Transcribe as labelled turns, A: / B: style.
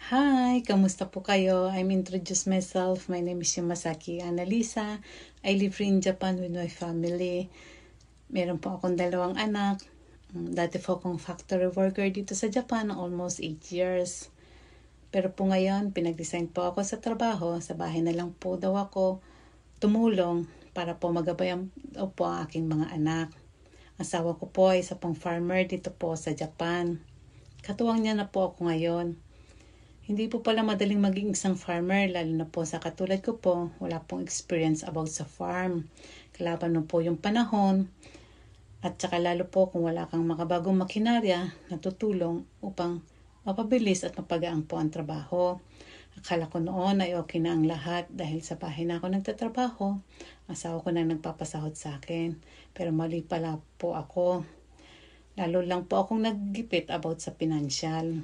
A: Hi, kamusta po kayo? I'm introduce myself. My name is Yamasaki Annalisa. I live in Japan with my family. Meron po akong 2 anak. Dati po akong factory worker dito sa Japan, almost 8 years. Pero po ngayon, pinag-resign po ako sa trabaho. Sa bahay na lang po daw ako tumulong para po magabayan po ang aking mga anak. Asawa ko po ay isa pong farmer dito po sa Japan. Katuwang niya na po ako ngayon. Hindi po pala madaling maging isang farmer, lalo na po sa katulad ko po, wala pong experience about sa farm. Kalaban mo po yung panahon, at saka lalo po kung wala kang makabagong makinarya na tutulong upang mapabilis at mapagaang po ang trabaho. Akala ko noon ay okay na ang lahat dahil sa bahay na ako nagtatrabaho, asawa ko na nagpapasahod sa akin. Pero mali pala po ako. Lalo lang po akong naggipit about sa financial.